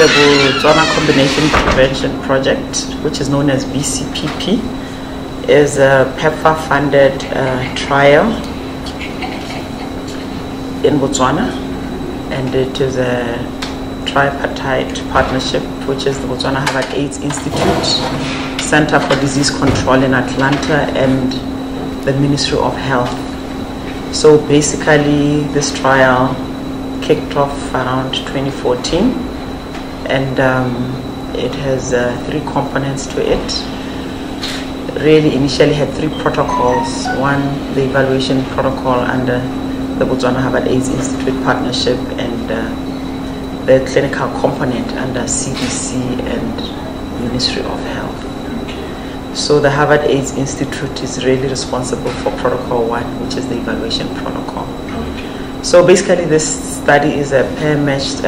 the Botswana Combination Prevention Project, which is known as BCPP, is a PEPFAR-funded trial in Botswana, and it is a tripartite partnership, which is the Botswana Harvard AIDS Institute, Center for Disease Control in Atlanta, and the Ministry of Health. So basically, this trial kicked off around 2014, and it has 3 components to it. Really initially had 3 protocols. One, the evaluation protocol under the Botswana Harvard AIDS Institute partnership, and the clinical component under CDC and Ministry of Health. So the Harvard AIDS Institute is really responsible for protocol 1, which is the evaluation protocol. So basically this study is a pair-matched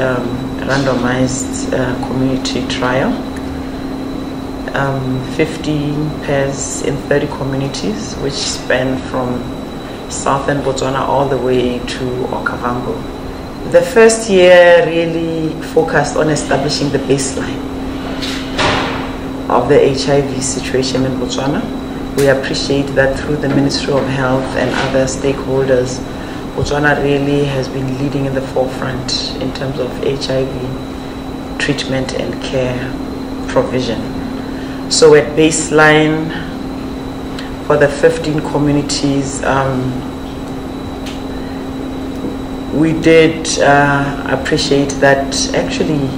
randomized community trial. 15 pairs in 30 communities, which span from southern Botswana all the way to Okavango. The first year really focused on establishing the baseline of the HIV situation in Botswana. We appreciate that through the Ministry of Health and other stakeholders, Botswana really has been leading in the forefront in terms of HIV treatment and care provision. So at baseline, for the 15 communities, we did appreciate that actually,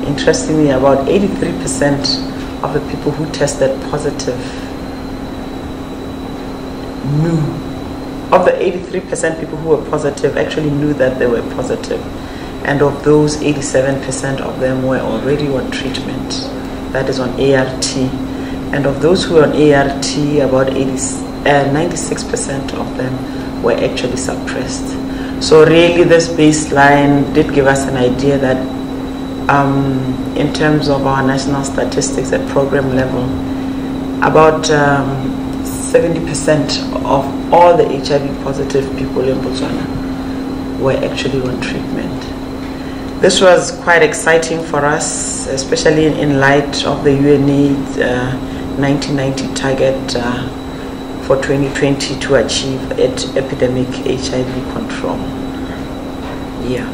interestingly, about 83% of the people who tested positive knew. Of the 83% people who were positive actually knew that they were positive. And of those, 87% of them were already on treatment, that is on ART. And of those who were on ART, about 96% of them were actually suppressed. So really this baseline did give us an idea that in terms of our national statistics at program level, about 70% of all the HIV positive people in Botswana were actually on treatment. This was quite exciting for us, especially in light of the UNAIDS 1990 target for 2020 to achieve epidemic HIV control. Yeah.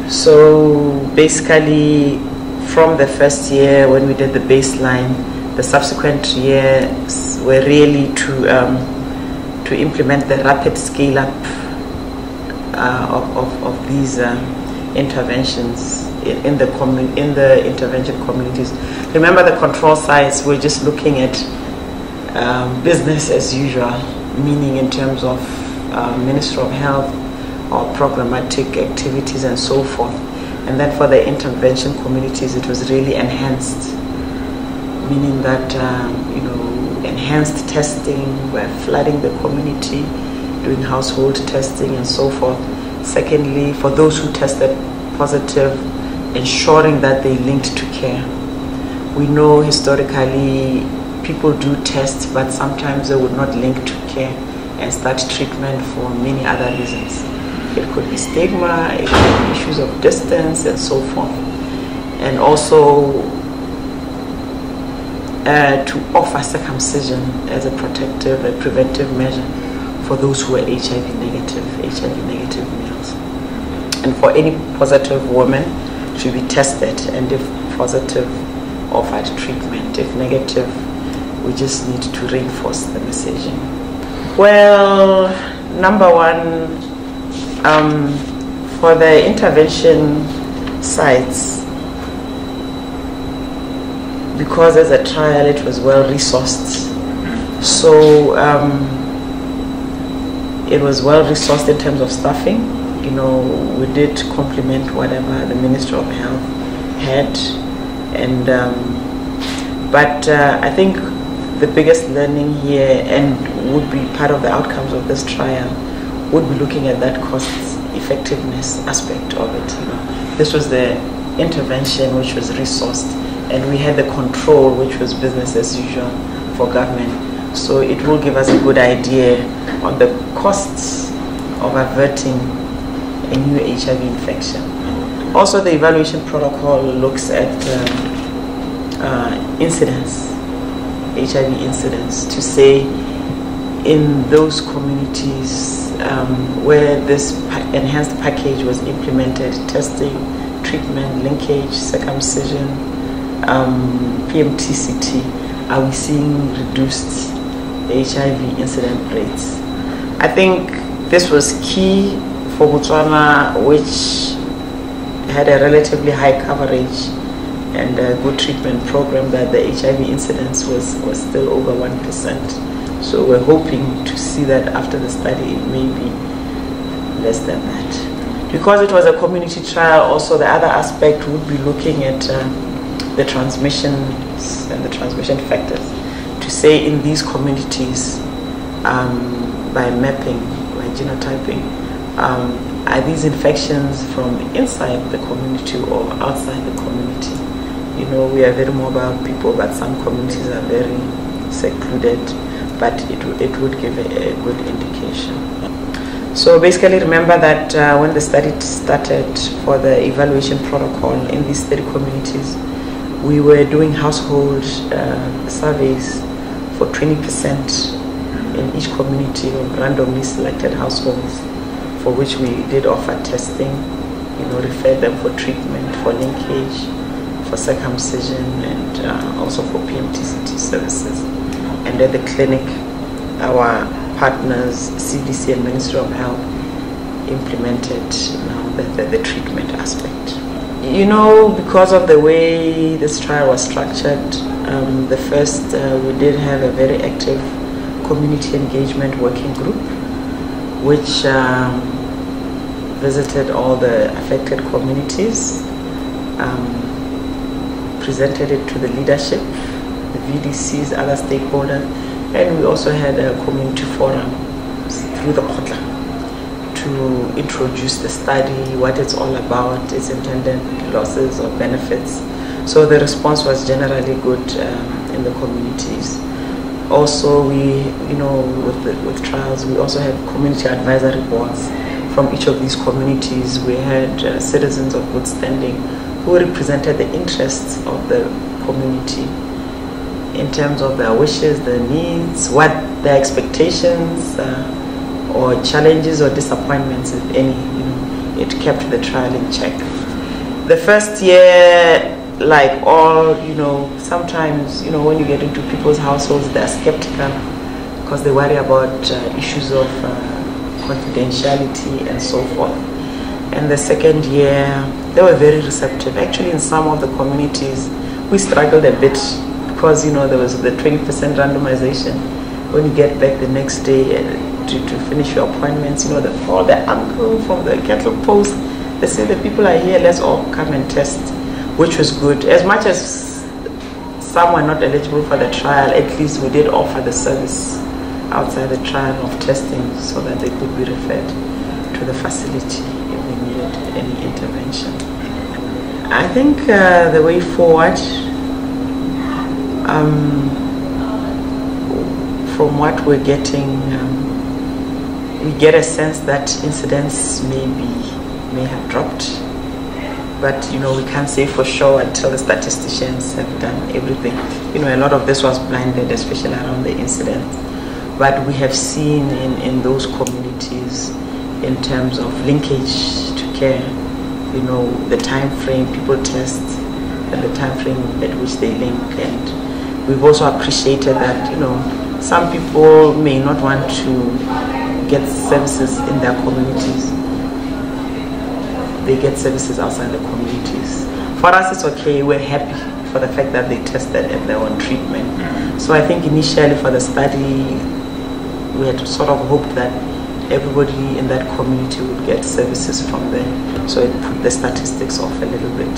So basically, from the first year when we did the baseline, the subsequent years were really to implement the rapid scale-up of these interventions in the intervention communities. Remember, the control sites, we're just looking at business as usual, meaning in terms of Ministry of Health or programmatic activities and so forth. And then for the intervention communities, it was really enhanced, meaning that enhanced testing, we're flooding the community, doing household testing and so forth. Secondly, for those who tested positive, ensuring that they linked to care. We know historically people do test, but sometimes they would not link to care and start treatment for many other reasons. It could be stigma, it could be issues of distance and so forth. And also to offer circumcision as a protective, a preventive measure for those who are HIV negative males. And for any positive woman, should be tested, and if positive, offered treatment. If negative, we just need to reinforce the messaging. Well, number one, for the intervention sites, because as a trial it was well resourced, so it was well resourced in terms of staffing. We did complement whatever the Ministry of Health had, and but I think the biggest learning here, and would be part of the outcomes of this trial, would be looking at that cost effectiveness aspect of it. This was the intervention which was resourced, and we had the control, which was business as usual for government. So it will give us a good idea on the costs of averting a new HIV infection. Also, the evaluation protocol looks at incidents, HIV incidents, to say in those communities where this enhanced package was implemented, testing, treatment, linkage, circumcision, PMTCT, are we seeing reduced HIV incident rates? I think this was key for Botswana, which had a relatively high coverage and a good treatment program, that the HIV incidence was still over 1%. So we're hoping to see that after the study it may be less than that. Because it was a community trial, also the other aspect would be looking at the transmissions and the transmission factors, to say in these communities, by mapping, by genotyping, are these infections from inside the community or outside the community? You know, we are very mobile people, but some communities are very secluded, but it would give a good indication. So basically remember that when the study started for the evaluation protocol in these 30 communities, we were doing household surveys for 20% in each community of randomly selected households, for which we did offer testing, you know, referred them for treatment, for linkage, for circumcision, and also for PMTCT services. And at the clinic, our partners, CDC and Ministry of Health, implemented the treatment aspect. You know, because of the way this trial was structured, the first, we did have a very active community engagement working group, which visited all the affected communities, presented it to the leadership, the VDCs, other stakeholders, and we also had a community forum through the Kotla to introduce the study, what it's all about, its intended losses or benefits. So the response was generally good in the communities. Also, we, you know, with trials, we also had community advisory boards from each of these communities. We had citizens of good standing who represented the interests of the community in terms of their wishes, their needs, what their expectations or challenges or disappointments, if any. You know, it kept the trial in check. The first year, like all, you know, sometimes, you know, when you get into people's households, they're skeptical because they worry about issues of confidentiality and so forth. And the second year, they were very receptive. Actually, in some of the communities, we struggled a bit because, you know, there was the 20% randomization. When you get back the next day to finish your appointments, you know, they call the uncle from the cattle post. They say the people are here, let's all come and test, which was good. As much as some were not eligible for the trial, at least we did offer the service outside the trial of testing so that they could be referred to the facility if they needed any intervention. I think the way forward, from what we're getting, we get a sense that incidents may have dropped, but, you know, we can't say for sure until the statisticians have done everything. You know, a lot of this was blinded, especially around the incidents. But we have seen in those communities, in terms of linkage to care, you know, the time frame people test and the time frame at which they link. And we've also appreciated that, you know, some people may not want to get services in their communities. They get services outside the communities. For us, it's okay. We're happy for the fact that they tested and they're on treatment. So I think initially for the study, we had sort of hoped that everybody in that community would get services from there. So it put the statistics off a little bit.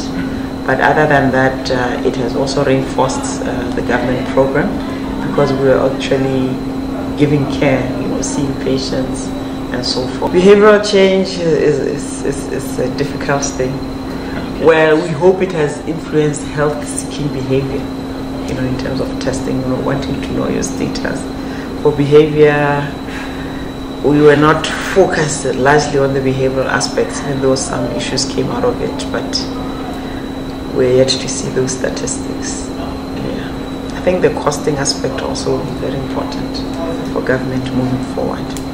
But other than that, it has also reinforced the government program, because we were actually giving care, you know, seeing patients and so forth. Behavioral change is a difficult thing, where we hope it has influenced health-seeking behavior, you know, in terms of testing, you know, wanting to know your status. For behavior, we were not focused largely on the behavioral aspects, even though some issues came out of it, but we're yet to see those statistics. Yeah. I think the costing aspect also is very important for government moving forward.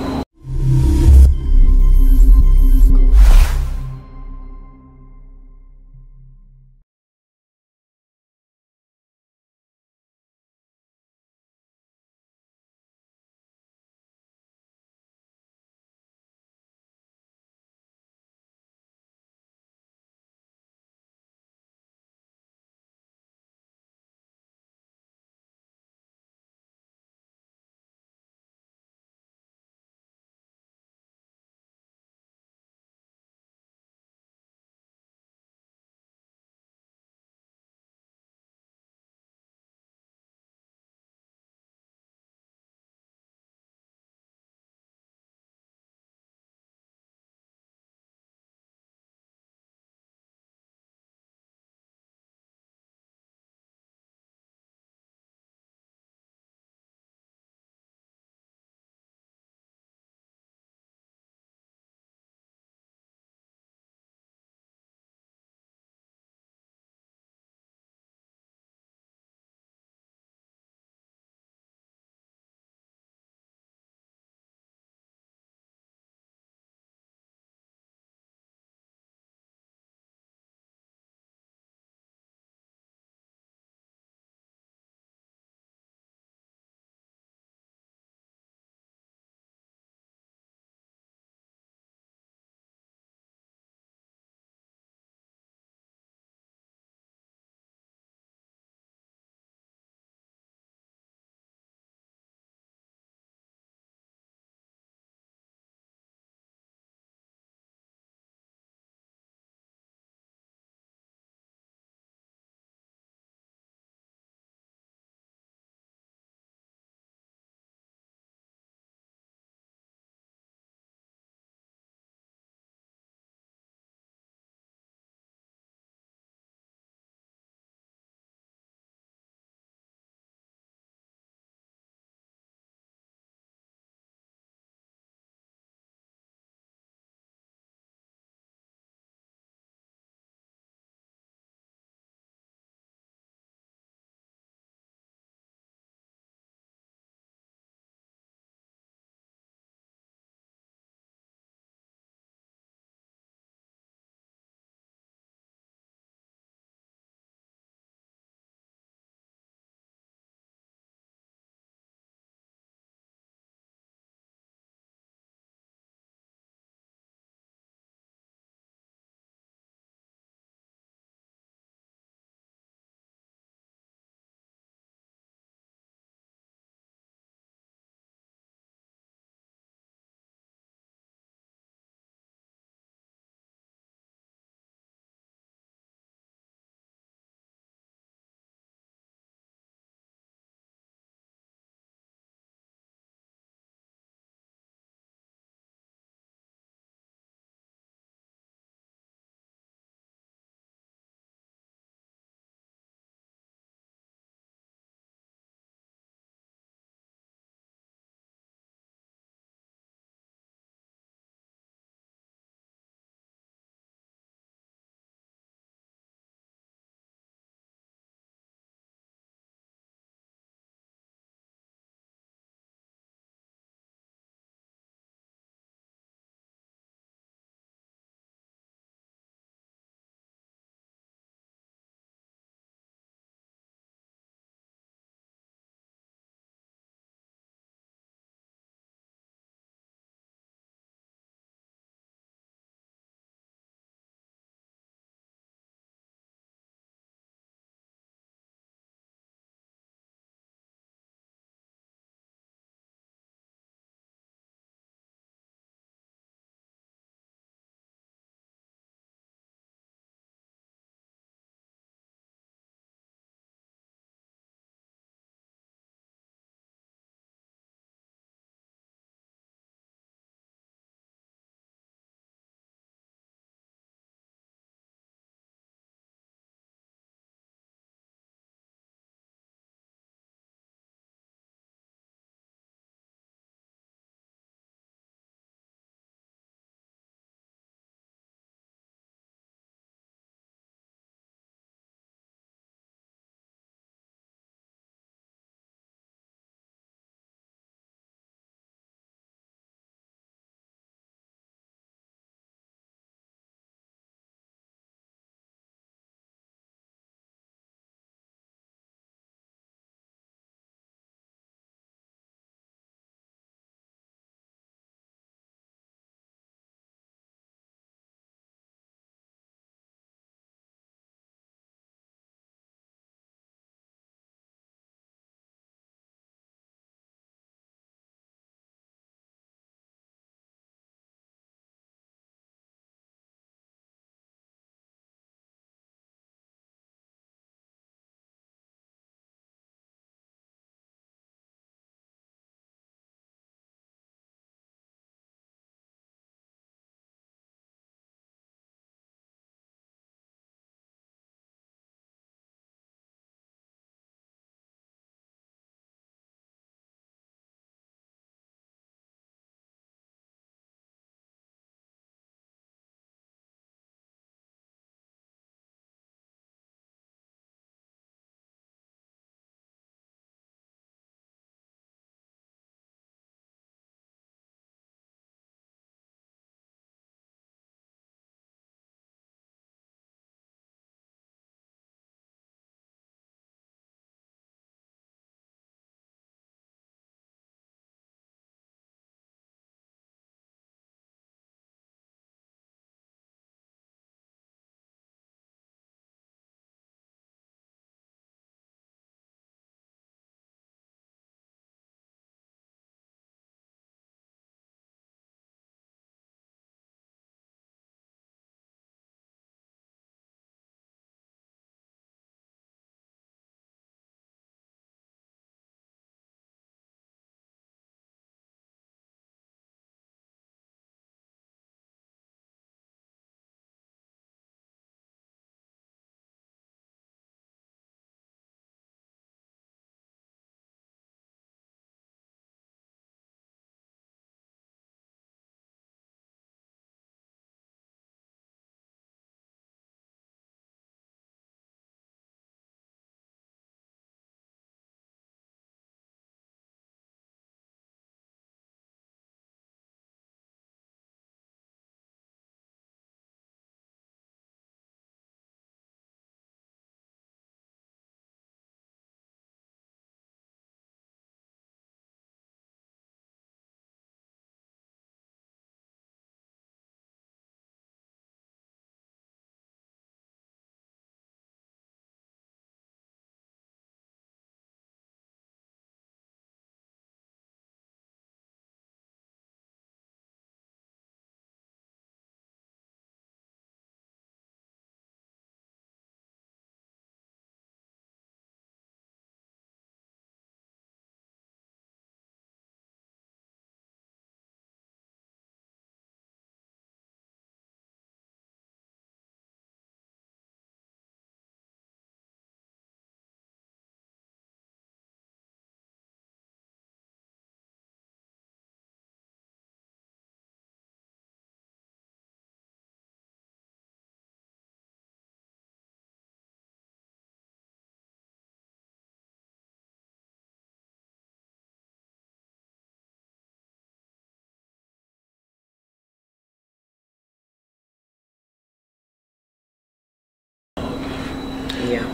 Yeah.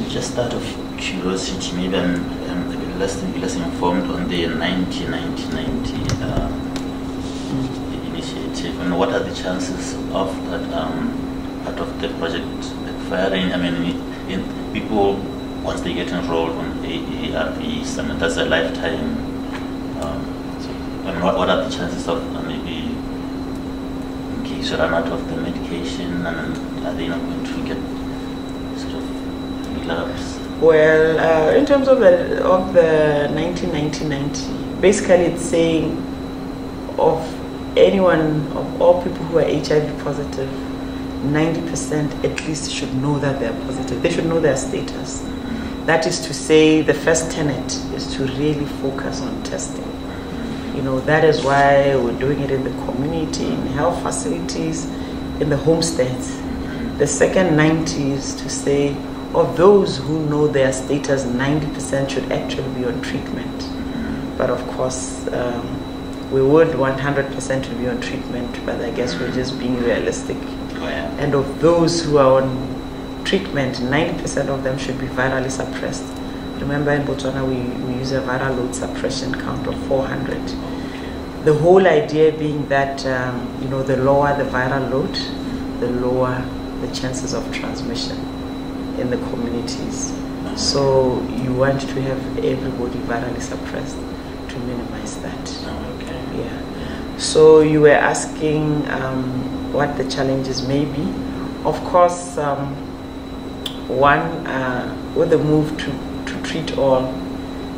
Just out of curiosity, maybe I'm a bit less informed on the 1990 initiative. And what are the chances of that part of the project backfiring? I mean, people, once they get enrolled on ARVs, I mean, that's a lifetime. So, I mean, what are the chances of maybe in case you run out of the medication, and are they not going to get sort of relapse? Well, in terms of the 1990, basically it's saying of all people who are HIV positive, 90% at least should know that they are positive. They should know their status. That is to say, the first tenet is to really focus on testing. You know, that is why we're doing it in the community, in health facilities, in the homesteads. The second 90 is to say, of those who know their status, 90% should actually be on treatment. But of course, we would want 100% to be on treatment, but I guess we're just being realistic. Oh, yeah. And of those who are on treatment, 90% of them should be virally suppressed. Remember, in Botswana, we use a viral load suppression count of 400. The whole idea being that, you know, the lower the viral load, the lower the chances of transmission in the communities. So you want to have everybody virally suppressed to minimize that. Okay. Yeah. So you were asking what the challenges may be. Of course, one, with the move to treat all,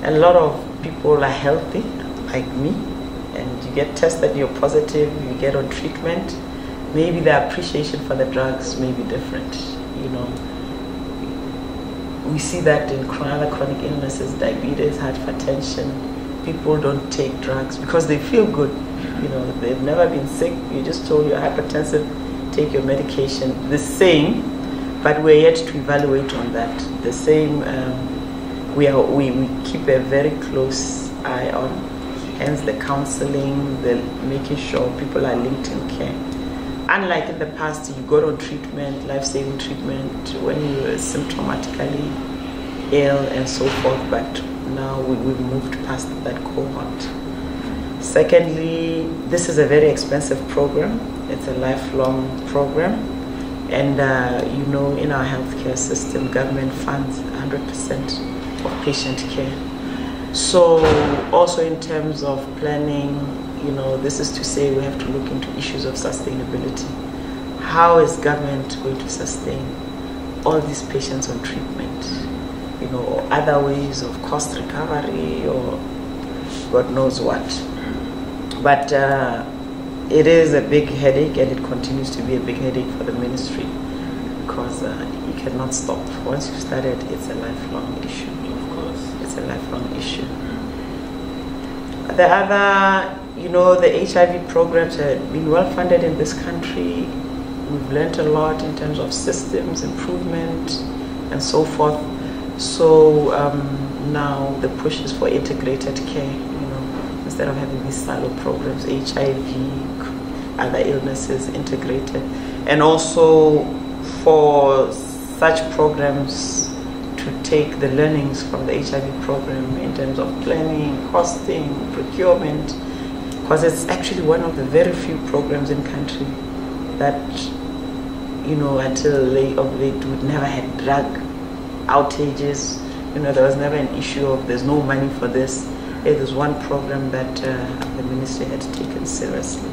a lot of people are healthy, like me, and you get tested, you're positive, you get on treatment. Maybe the appreciation for the drugs may be different, you know. We see that in other chronic illnesses, diabetes, hypertension. People don't take drugs because they feel good. You know, they've never been sick. You just told you're hypertensive, take your medication. The same, but we're yet to evaluate on that. The same, we keep a very close eye on, hence the counseling, the making sure people are linked in care. Unlike in the past, you got on treatment, life-saving treatment, when you were symptomatically ill and so forth, but now we've moved past that cohort. Secondly, this is a very expensive program. It's a lifelong program. And, you know, in our healthcare system, government funds 100% of patient care. So also in terms of planning, you know, this is to say we have to look into issues of sustainability. How is government going to sustain all these patients on treatment? You know, or other ways of cost recovery or God knows what. But it is a big headache, and it continues to be a big headache for the ministry because you cannot stop. Once you've started, it's a lifelong issue. Of course. It's a lifelong issue. The other, you know, the HIV programs have been well funded in this country. We've learned a lot in terms of systems improvement and so forth. So now the push is for integrated care, you know, instead of having these silo programs, HIV, other illnesses integrated. And also for such programs to take the learnings from the HIV program in terms of planning, costing, procurement, because it's actually one of the very few programs in country that, you know, until late we'd never had drug outages. You know, there was never an issue of there's no money for this. There's one program that the ministry had taken seriously.